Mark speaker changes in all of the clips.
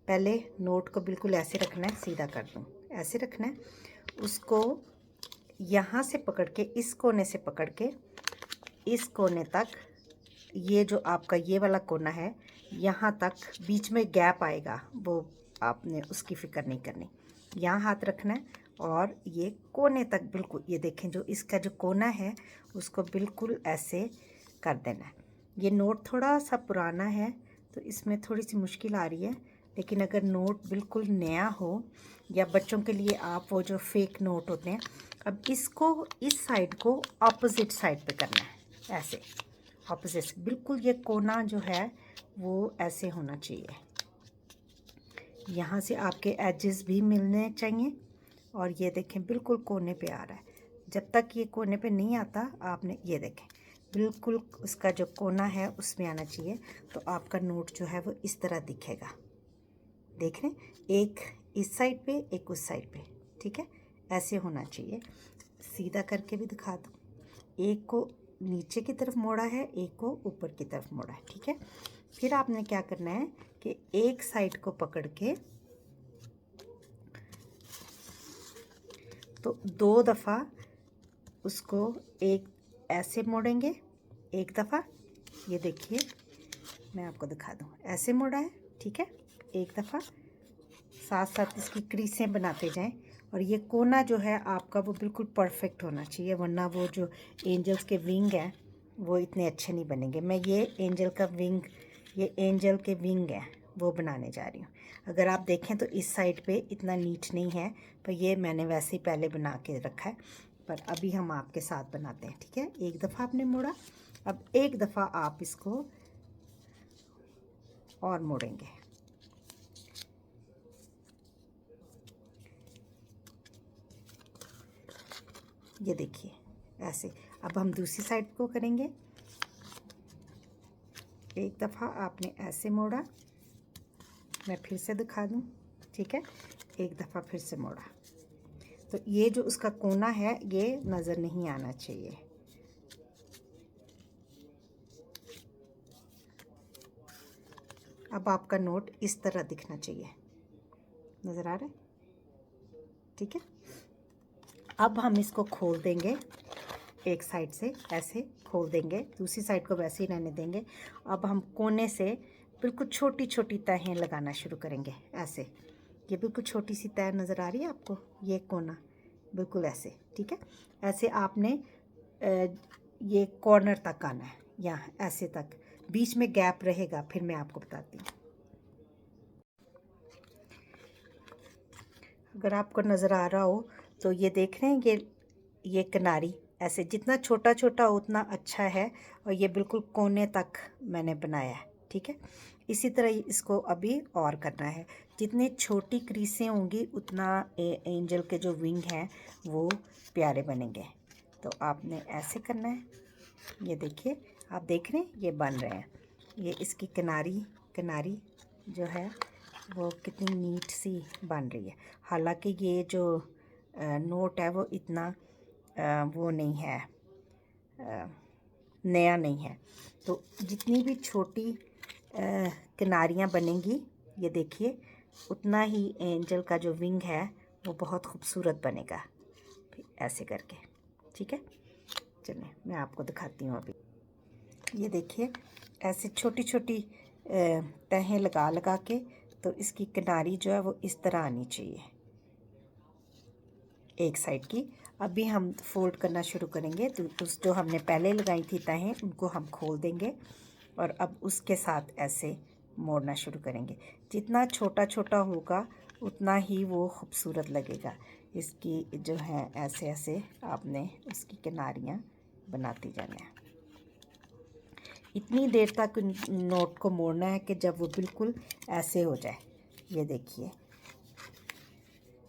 Speaker 1: पहले नोट को बिल्कुल ऐसे रखना है, सीधा कर दूँ, ऐसे रखना है। उसको यहाँ से पकड़ के, इस कोने से पकड़ के इस कोने तक, ये जो आपका ये वाला कोना है यहाँ तक, बीच में गैप आएगा वो आपने उसकी फ़िक्र नहीं करनी। यहाँ हाथ रखना है और ये कोने तक बिल्कुल, ये देखें जो इसका जो कोना है उसको बिल्कुल ऐसे कर देना है। ये नोट थोड़ा सा पुराना है तो इसमें थोड़ी सी मुश्किल आ रही है, लेकिन अगर नोट बिल्कुल नया हो या बच्चों के लिए आप वो जो फेक नोट होते हैं, अब इसको इस साइड को ऑपोजिट साइड पे करना है, ऐसे ऑपोजिट, बिल्कुल ये कोना जो है वो ऐसे होना चाहिए। यहाँ से आपके एजेस भी मिलने चाहिए और ये देखें बिल्कुल कोने पे आ रहा है। जब तक ये कोने पे नहीं आता आपने, ये देखें बिल्कुल उसका जो कोना है उसमें आना चाहिए, तो आपका नोट जो है वो इस तरह दिखेगा। देख रहे हैं, एक इस साइड पे एक उस साइड पे, ठीक है, ऐसे होना चाहिए। सीधा करके भी दिखा दूँ, एक को नीचे की तरफ मोड़ा है, एक को ऊपर की तरफ मोड़ा है, ठीक है। फिर आपने क्या करना है कि एक साइड को पकड़ के तो 2 दफ़ा उसको एक ऐसे मोड़ेंगे, एक दफ़ा, ये देखिए मैं आपको दिखा दूँ, ऐसे मोड़ा है, ठीक है, एक दफ़ा, साथ साथ इसकी क्रीसें बनाते जाएं। और ये कोना जो है आपका वो बिल्कुल परफेक्ट होना चाहिए, वरना वो जो एंजल्स के विंग हैं वो इतने अच्छे नहीं बनेंगे। मैं ये एंजल का विंग, ये एंजल के विंग हैं वो बनाने जा रही हूँ। अगर आप देखें तो इस साइड पे इतना नीट नहीं है, पर ये मैंने वैसे ही पहले बना के रखा है, पर अभी हम आपके साथ बनाते हैं, ठीक है। एक दफ़ा आपने मोड़ा, अब एक दफ़ा आप इसको और मोड़ेंगे, ये देखिए ऐसे। अब हम दूसरी साइड को करेंगे, एक दफ़ा आपने ऐसे मोड़ा, मैं फिर से दिखा दूँ, ठीक है, एक दफ़ा फिर से मोड़ा, तो ये जो उसका कोना है ये नज़र नहीं आना चाहिए। अब आपका नोट इस तरह दिखना चाहिए, नज़र आ रहा है, ठीक है। अब हम इसको खोल देंगे, एक साइड से ऐसे खोल देंगे, दूसरी साइड को वैसे ही रहने देंगे। अब हम कोने से बिल्कुल छोटी छोटी तहें लगाना शुरू करेंगे, ऐसे। ये बिल्कुल छोटी सी तह नज़र आ रही है आपको, ये कोना बिल्कुल ऐसे, ठीक है। ऐसे आपने ये कॉर्नर तक आना है, यहाँ ऐसे तक, बीच में गैप रहेगा, फिर मैं आपको बताती हूँ। अगर आपको नज़र आ रहा हो तो ये देख रहे हैं, ये किनारी ऐसे जितना छोटा छोटा उतना अच्छा है, और ये बिल्कुल कोने तक मैंने बनाया है, ठीक है। इसी तरह इसको अभी और करना है। जितनी छोटी क्रीसें होंगी उतना एंजल के जो विंग हैं वो प्यारे बनेंगे। तो आपने ऐसे करना है, ये देखिए आप देख रहे हैं ये बन रहे हैं। ये इसकी किनारी जो है वो कितनी नीट सी बन रही है। हालांकि ये जो नोट है वो इतना वो नहीं है, नया नहीं है, तो जितनी भी छोटी किनारियाँ बनेंगी, ये देखिए उतना ही एंजल का जो विंग है वो बहुत खूबसूरत बनेगा, ऐसे करके, ठीक है। चलिए मैं आपको दिखाती हूँ अभी। ये देखिए ऐसे छोटी छोटी तहें लगा लगा के, तो इसकी किनारी जो है वो इस तरह आनी चाहिए, एक साइड की। अभी हम फोल्ड करना शुरू करेंगे, तो उस जो हमने पहले लगाई थी तहें उनको हम खोल देंगे और अब उसके साथ ऐसे मोड़ना शुरू करेंगे। जितना छोटा छोटा होगा उतना ही वो खूबसूरत लगेगा। इसकी जो है ऐसे ऐसे आपने उसकी किनारियाँ बनाती जाना है। इतनी देर तक नोट को मोड़ना है कि जब वो बिल्कुल ऐसे हो जाए, ये देखिए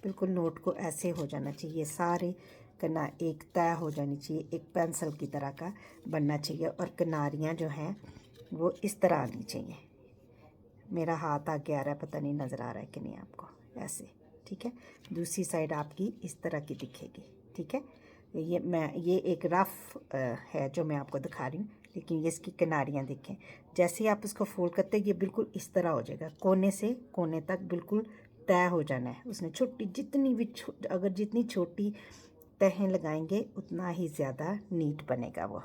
Speaker 1: बिल्कुल नोट को ऐसे हो जाना चाहिए, सारे कना एक तय हो जानी चाहिए, एक पेंसिल की तरह का बनना चाहिए, और किनारियाँ जो हैं वो इस तरह आनी चाहिए। मेरा हाथ आगे आ रहा है, पता नहीं नज़र आ रहा है कि नहीं आपको, ऐसे, ठीक है। दूसरी साइड आपकी इस तरह की दिखेगी, ठीक है। ये एक रफ़ है जो मैं आपको दिखा रही हूँ, लेकिन ये इसकी किनारियाँ देखें, जैसे ही आप इसको फोल्ड करते हैं ये बिल्कुल इस तरह हो जाएगा, कोने से कोने तक बिल्कुल तय हो जाना है। उसने छोटी जितनी भी अगर जितनी छोटी तहें लगाएंगे उतना ही ज़्यादा नीट बनेगा वो।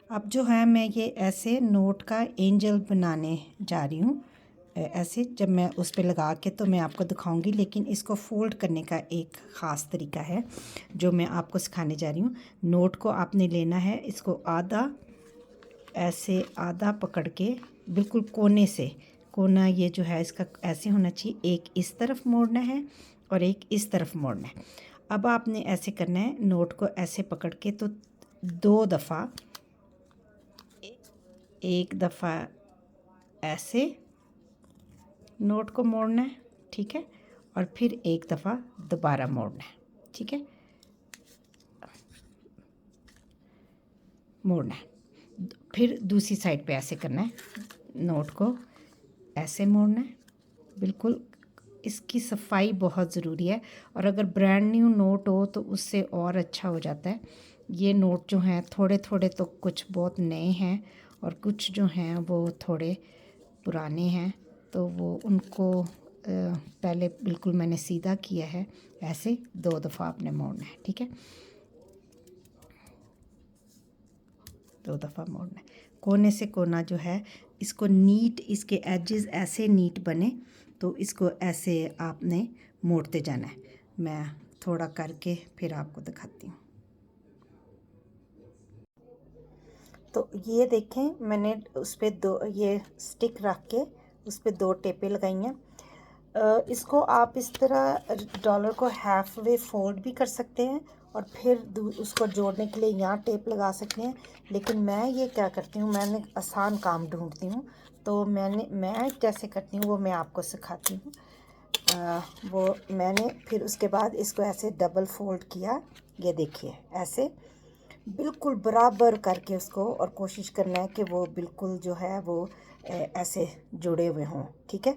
Speaker 1: अब जो है मैं ये ऐसे नोट का एंजल बनाने जा रही हूँ। ऐसे जब मैं उस पर लगा के तो मैं आपको दिखाऊंगी, लेकिन इसको फोल्ड करने का एक ख़ास तरीका है जो मैं आपको सिखाने जा रही हूँ। नोट को आपने लेना है, इसको आधा ऐसे आधा पकड़ के बिल्कुल कोने से, कोना ये जो है इसका ऐसे होना चाहिए, एक इस तरफ मोड़ना है और एक इस तरफ मोड़ना है। अब आपने ऐसे करना है, नोट को ऐसे पकड़ के तो 2 दफ़ा, एक दफ़ा ऐसे नोट को मोड़ना है, ठीक है, और फिर एक दफ़ा दोबारा मोड़ना है, ठीक है, मोड़ना है। फिर दूसरी साइड पे ऐसे करना है, नोट को ऐसे मोड़ना है। बिल्कुल इसकी सफाई बहुत ज़रूरी है, और अगर ब्रांड न्यू नोट हो तो उससे और अच्छा हो जाता है। ये नोट जो हैं थोड़े थोड़े तो कुछ बहुत नए हैं और कुछ जो हैं वो थोड़े पुराने हैं, तो वो उनको पहले बिल्कुल मैंने सीधा किया है, ऐसे 2 दफ़ा आपने मोड़ना है, ठीक है, 2 दफ़ा मोड़ना है। कोने से कोना जो है इसको नीट, इसके एजेस ऐसे नीट बने तो इसको ऐसे आपने मोड़ते जाना है। मैं थोड़ा करके फिर आपको दिखाती हूँ। तो ये देखें मैंने उस पर 2 ये स्टिक रख के उस पर 2 टेपें लगाई हैं। इसको आप इस तरह डॉलर को हाफ वे फोल्ड भी कर सकते हैं और फिर उसको जोड़ने के लिए यहाँ टेप लगा सकते हैं, लेकिन मैं ये क्या करती हूँ, मैंने आसान काम ढूंढती हूँ, तो मैं कैसे करती हूँ वो मैं आपको सिखाती हूँ। वो मैंने फिर उसके बाद इसको ऐसे डबल फोल्ड किया, ये देखिए ऐसे बिल्कुल बराबर करके उसको, और कोशिश करना है कि वो बिल्कुल जो है वो ऐसे जुड़े हुए हों, ठीक है।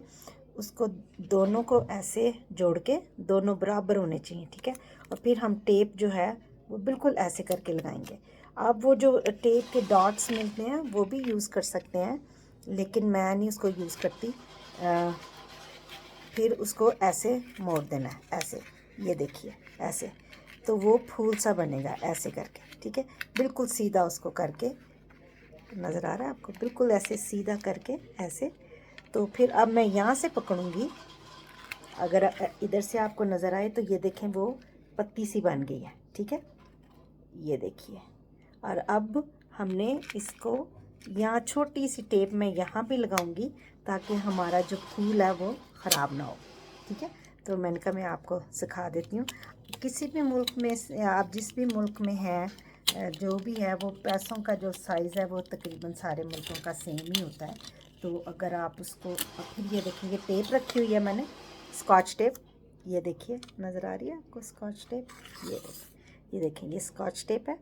Speaker 1: उसको दोनों को ऐसे जोड़ के दोनों बराबर होने चाहिए, ठीक है, और फिर हम टेप जो है वो बिल्कुल ऐसे करके लगाएंगे। आप वो जो टेप के डॉट्स मिलते हैं वो भी यूज़ कर सकते हैं, लेकिन मैं नहीं उसको यूज़ करती। फिर उसको ऐसे मोड़ देना है, ऐसे, ये देखिए ऐसे, तो वो फूल सा बनेगा ऐसे करके, ठीक है, बिल्कुल सीधा उसको करके, नज़र आ रहा है आपको, बिल्कुल ऐसे सीधा करके ऐसे। तो फिर अब मैं यहाँ से पकड़ूंगी, अगर इधर से आपको नज़र आए तो ये देखें वो पत्ती सी बन गई है, ठीक है, ये देखिए। और अब हमने इसको यहाँ छोटी सी टेप मैं यहाँ भी लगाऊंगी ताकि हमारा जो फूल है वो ख़राब ना हो, ठीक है। तो मैंने कहा मैं आपको सिखा देती हूँ। किसी भी मुल्क में आप जिस भी मुल्क में हैं, जो भी है वो पैसों का जो साइज़ है वो तकरीबन सारे मुल्कों का सेम ही होता है। तो अगर आप उसको, फिर ये देखिए ये टेप रखी हुई है मैंने, स्कॉच टेप, ये देखिए नज़र आ रही है आपको स्कॉच टेप, ये देखिए ये स्कॉच टेप है।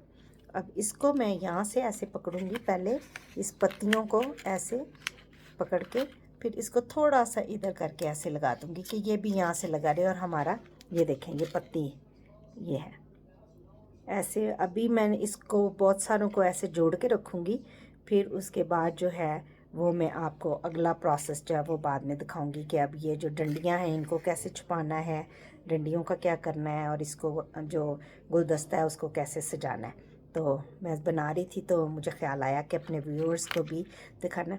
Speaker 1: अब इसको मैं यहाँ से ऐसे पकड़ूंगी, पहले इस पत्तियों को ऐसे पकड़ के फिर इसको थोड़ा सा इधर करके ऐसे लगा दूंगी कि ये भी यहाँ से लगा रहे, और हमारा ये देखें ये पत्ती ये है ऐसे। अभी मैंने इसको बहुत सारों को ऐसे जोड़ के रखूँगी, फिर उसके बाद जो है वो मैं आपको अगला प्रोसेस जो है वो बाद में दिखाऊंगी कि अब ये जो डंडियां हैं इनको कैसे छुपाना है, डंडियों का क्या करना है, और इसको जो गुलदस्ता है उसको कैसे सजाना है। तो मैं बना रही थी तो मुझे ख्याल आया कि अपने व्यूअर्स को भी दिखाना।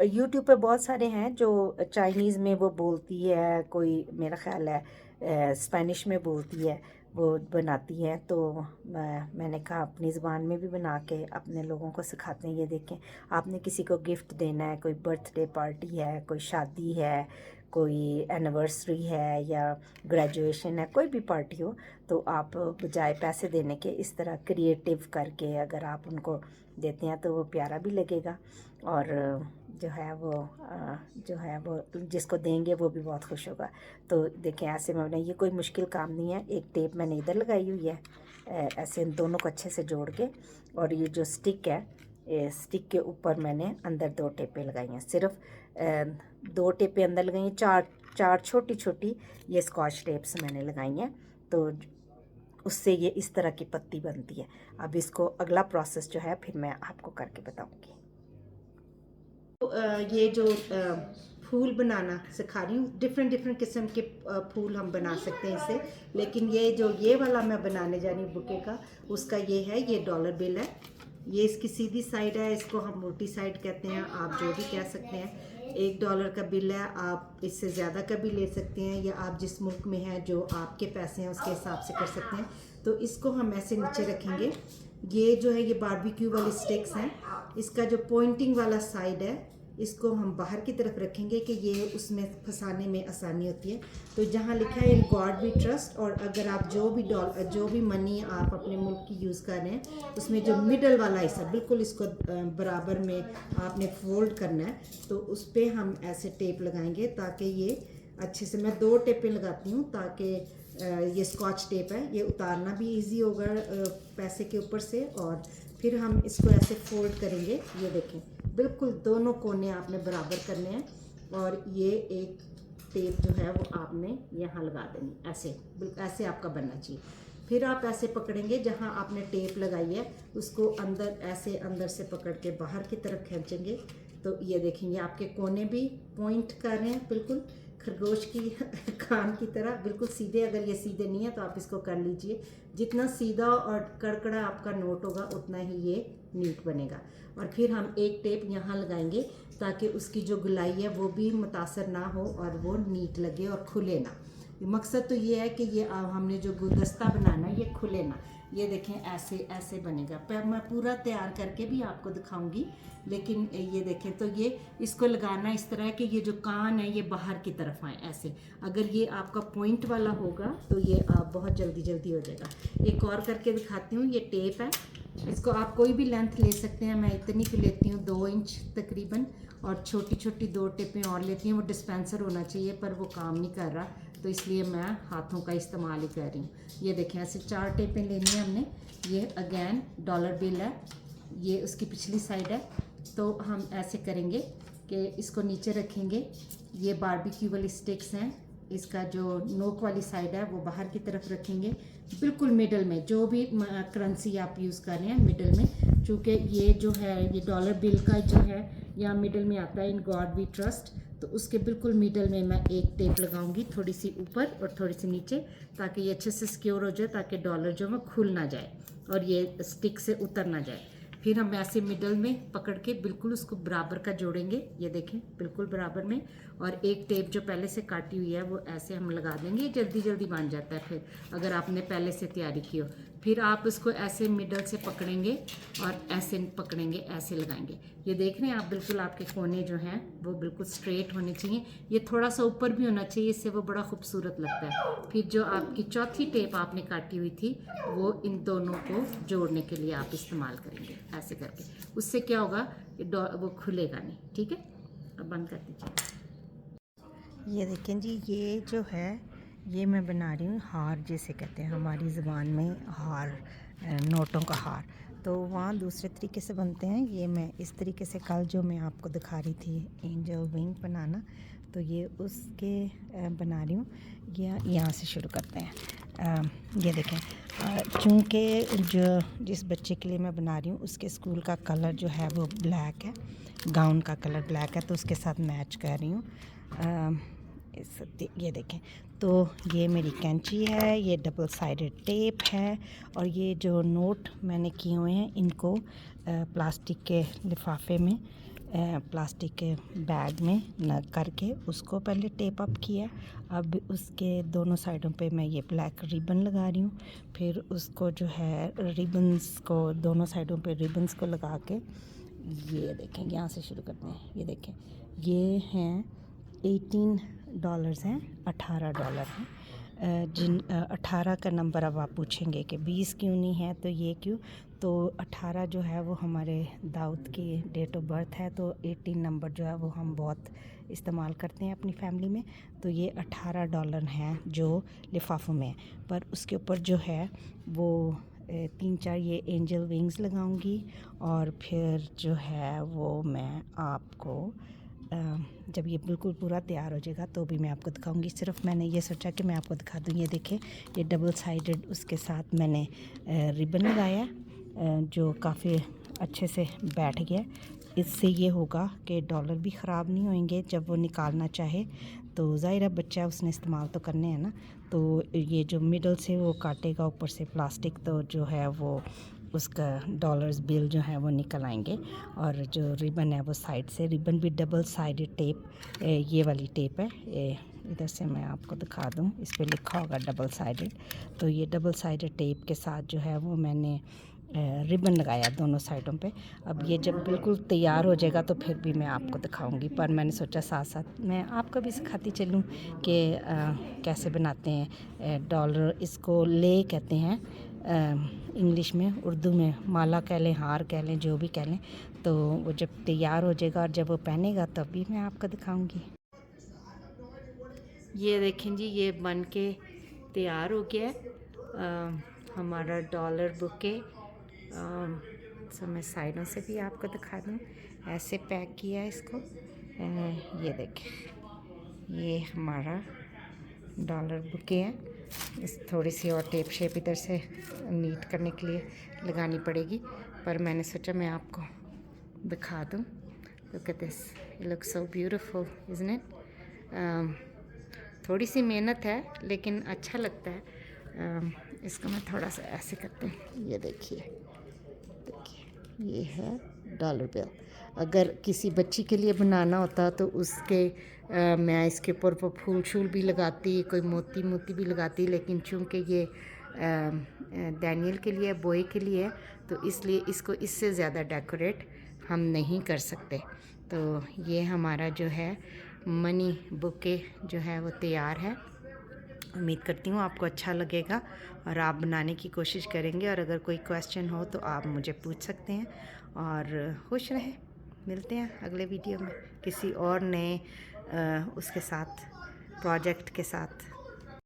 Speaker 1: यूट्यूब पे बहुत सारे हैं जो चाइनीज़ में वो बोलती है, कोई मेरा ख्याल है स्पेनिश में बोलती है, वो बनाती हैं, तो मैंने कहा अपनी ज़बान में भी बना के अपने लोगों को सिखाते हैं। ये देखें, आपने किसी को गिफ्ट देना है, कोई बर्थडे पार्टी है, कोई शादी है, कोई एनिवर्सरी है या ग्रेजुएशन है, कोई भी पार्टी हो, तो आप बजाय पैसे देने के इस तरह क्रिएटिव करके अगर आप उनको देते हैं तो वो प्यारा भी लगेगा, और जो है वो जिसको देंगे वो भी बहुत खुश होगा। तो देखें ऐसे में ये कोई मुश्किल काम नहीं है। एक टेप मैंने इधर लगाई हुई है, ऐसे इन दोनों को अच्छे से जोड़ के, और ये जो स्टिक है स्टिक के ऊपर मैंने अंदर 2 टेपें लगाई हैं, सिर्फ 2 टेपें अंदर लगाई हैं, चार छोटी छोटी ये स्कॉच टेप्स मैंने लगाई हैं। तो उससे ये इस तरह की पत्ती बनती है। अब इसको अगला प्रोसेस जो है फिर मैं आपको करके बताऊंगी। तो ये जो फूल बनाना सिखा रही हूँ, डिफरेंट डिफरेंट किस्म के फूल हम बना सकते हैं इससे, लेकिन ये वाला मैं बनाने जा रही हूँ बुके का, उसका ये है, ये डॉलर बिल है। ये इसकी सीधी साइड है, इसको हम मोटी साइड कहते हैं, आप जो भी कह सकते हैं। $1 का बिल है, आप इससे ज़्यादा का भी ले सकते हैं, या आप जिस मुल्क में हैं जो आपके पैसे हैं उसके हिसाब से कर सकते हैं। तो इसको हम ऐसे नीचे रखेंगे। ये जो है ये बारबेक्यू वाली स्टिक्स हैं, इसका जो पॉइंटिंग वाला साइड है इसको हम बाहर की तरफ रखेंगे कि ये उसमें फंसाने में आसानी होती है। तो जहाँ लिखा है इन गॉड वी ट्रस्ट, और अगर आप जो भी मनी आप अपने मुल्क की यूज़ कर रहे हैं उसमें जो मिडल वाला हिस्सा बिल्कुल इसको बराबर में आपने फोल्ड करना है, तो उस पर हम ऐसे टेप लगाएंगे ताकि ये अच्छे से, मैं 2 टेपें लगाती हूँ ताकि ये स्कॉच टेप है, ये उतारना भी इजी होगा पैसे के ऊपर से। और फिर हम इसको ऐसे फोल्ड करेंगे, ये देखें बिल्कुल दोनों कोने आपने बराबर करने हैं, और ये एक टेप जो है वो आपने यहाँ लगा देनी, ऐसे ऐसे आपका बनना चाहिए। फिर आप ऐसे पकड़ेंगे, जहाँ आपने टेप लगाई है उसको अंदर ऐसे अंदर से पकड़ के बाहर की तरफ खींचेंगे, तो ये देखेंगे आपके कोने भी पॉइंट कर रहे हैं, बिल्कुल खरगोश की कान की तरह बिल्कुल सीधे। अगर ये सीधे नहीं है तो आप इसको कर लीजिए, जितना सीधा और कड़कड़ा आपका नोट होगा उतना ही ये नीट बनेगा। और फिर हम एक टेप यहाँ लगाएंगे ताकि उसकी जो गुलाई है वो भी मुतासर ना हो और वो नीट लगे और खुले ना। मकसद तो ये है कि ये हमने जो गुलदस्ता बनाना है ये खुले ना। ये देखें ऐसे ऐसे बनेगा, पर मैं पूरा तैयार करके भी आपको दिखाऊंगी, लेकिन ये देखें तो ये इसको लगाना इस तरह है कि ये जो कान है ये बाहर की तरफ आए ऐसे। अगर ये आपका पॉइंट वाला होगा तो ये आप बहुत जल्दी हो जाएगा। एक और करके दिखाती हूँ, ये टेप है, इसको आप कोई भी लेंथ ले सकते हैं, मैं इतनी की लेती हूँ 2 इंच तकरीबन, और छोटी छोटी 2 टेपें और लेती हूँ। वो डिस्पेंसर होना चाहिए पर वो काम नहीं कर रहा, तो इसलिए मैं हाथों का इस्तेमाल ही कर रही हूँ। ये देखें ऐसे 4 टेपें लेनी है हमने। ये अगेन डॉलर बिल है, ये उसकी पिछली साइड है। तो हम ऐसे करेंगे कि इसको नीचे रखेंगे, ये बारबेक्यू वाली स्टिक्स हैं, इसका जो नोक वाली साइड है वो बाहर की तरफ रखेंगे, बिल्कुल मिडल में। जो भी करेंसी आप यूज़ कर रहे हैं मिडल में, चूँकि ये जो है ये डॉलर बिल का जो है यहाँ मिडल में आता है, इन गॉड वी ट्रस्ट, तो उसके बिल्कुल मिडल में मैं एक टेप लगाऊंगी, थोड़ी सी ऊपर और थोड़ी सी नीचे, ताकि ये अच्छे से सिक्योर हो जाए, ताकि डॉलर जो है खुल ना जाए और ये स्टिक से उतर ना जाए। फिर हम ऐसे मिडल में पकड़ के बिल्कुल उसको बराबर का जोड़ेंगे, ये देखें बिल्कुल बराबर में, और एक टेप जो पहले से काटी हुई है वो ऐसे हम लगा देंगे। जल्दी बन जाता है फिर अगर आपने पहले से तैयारी की हो। फिर आप इसको ऐसे मिडल से पकड़ेंगे और ऐसे पकड़ेंगे, ऐसे लगाएंगे। ये देख रहे हैं आप, बिल्कुल आपके कोने जो हैं वो बिल्कुल स्ट्रेट होने चाहिए, ये थोड़ा सा ऊपर भी होना चाहिए, इससे वो बड़ा खूबसूरत लगता है। फिर जो आपकी चौथी टेप आपने काटी हुई थी वो इन दोनों को जोड़ने के लिए आप इस्तेमाल करेंगे, ऐसे करके। उससे क्या होगा, वो खुलेगा नहीं। ठीक है, अब बंद कर दीजिए। ये देखें जी, ये जो है ये मैं बना रही हूँ हार, जिसे कहते हैं हमारी ज़ुबान में हार, नोटों का हार। तो वहाँ दूसरे तरीके से बनते हैं, ये मैं इस तरीके से कल जो मैं आपको दिखा रही थी एंजल विंग बनाना, तो ये उसके बना रही हूँ। ये यहाँ से शुरू करते हैं। ये देखें, चूँकि जो जिस बच्चे के लिए मैं बना रही हूँ उसके स्कूल का कलर जो है वो ब्लैक है, गाउन का कलर ब्लैक है, तो उसके साथ मैच कर रही हूँ। ये देखें, तो ये मेरी कैंची है, ये डबल साइडेड टेप है, और ये जो नोट मैंने किए हुए हैं इनको प्लास्टिक के लिफाफे में, प्लास्टिक के बैग में न करके उसको पहले टेप अप किया। अब उसके दोनों साइडों पे मैं ये ब्लैक रिबन लगा रही हूँ। फिर उसको जो है रिबन्स को दोनों साइडों पे रिबन्स को लगा के, ये देखें यहाँ से शुरू करते हैं। ये देखें, ये हैं $18 हैं, $18 हैं। जिन 18 का नंबर अब आप पूछेंगे कि 20 क्यों नहीं है, तो ये क्यों, तो 18 जो है वो हमारे दाऊद की डेट ऑफ बर्थ है, तो 18 नंबर जो है वो हम बहुत इस्तेमाल करते हैं अपनी फैमिली में। तो ये $18 हैं जो लिफाफों में है, पर उसके ऊपर जो है वो 3-4 ये एंजल विंग्स लगाऊंगी, और फिर जो है वो मैं आपको जब ये बिल्कुल पूरा तैयार हो जाएगा तो भी मैं आपको दिखाऊंगी। सिर्फ मैंने ये सोचा कि मैं आपको दिखा दूँ। ये देखें, ये डबल साइडेड उसके साथ मैंने रिबन लगाया जो काफ़ी अच्छे से बैठ गया। इससे ये होगा कि डॉलर भी ख़राब नहीं होंगे जब वो निकालना चाहे। तो ज़ाहिर बच्चा उसने इस्तेमाल तो करने हैं ना, तो ये जो मिडल से वो काटेगा ऊपर से प्लास्टिक, तो जो है वो उसका डॉलर्स बिल जो है वो निकल आएंगे। और जो रिबन है वो साइड से, रिबन भी डबल साइडेड टेप, ये वाली टेप है, इधर से मैं आपको दिखा दूँ, इस पे लिखा होगा डबल साइडेड। तो ये डबल साइडेड टेप के साथ जो है वो मैंने रिबन लगाया दोनों साइडों पे। अब ये जब बिल्कुल तैयार हो जाएगा तो फिर भी मैं आपको दिखाऊंगी, पर मैंने सोचा साथ साथ मैं आपको भी सिखाती चलूँ कि कैसे बनाते हैं डॉलर। इसको ले कहते हैं इंग्लिश में, उर्दू में माला कह लें, हार कह लें, जो भी कह लें। तो वो जब तैयार हो जाएगा और जब वो पहनेगा तब भी मैं आपको दिखाऊंगी। ये देखें जी, ये बन के तैयार हो गया है हमारा डॉलर बुके। सो मैं साइडों से भी आपको दिखा दूँ, ऐसे पैक किया है इसको। ये देखें, ये हमारा डॉलर बुके है। इस थोड़ी सी और टेप शेप इधर से नीट करने के लिए लगानी पड़ेगी, पर मैंने सोचा मैं आपको दिखा दूँ। Look at this, it looks so beautiful, isn't it? थोड़ी सी मेहनत है लेकिन अच्छा लगता है। इसको मैं थोड़ा सा ऐसे करते हैं, ये देखिए, ये है डॉलर बिल। अगर किसी बच्ची के लिए बनाना होता तो उसके मैं इसके ऊपर फूल शूल भी लगाती, कोई मोती मोती भी लगाती, लेकिन चूँकि ये डैनियल के लिए, बॉय के लिए, तो इसलिए इसको इससे ज़्यादा डेकोरेट हम नहीं कर सकते। तो ये हमारा जो है मनी बुके जो है वो तैयार है। उम्मीद करती हूँ आपको अच्छा लगेगा और आप बनाने की कोशिश करेंगे। और अगर कोई क्वेश्चन हो तो आप मुझे पूछ सकते हैं। और खुश रहें, मिलते हैं अगले वीडियो में किसी और नए उसके साथ, प्रोजेक्ट के साथ।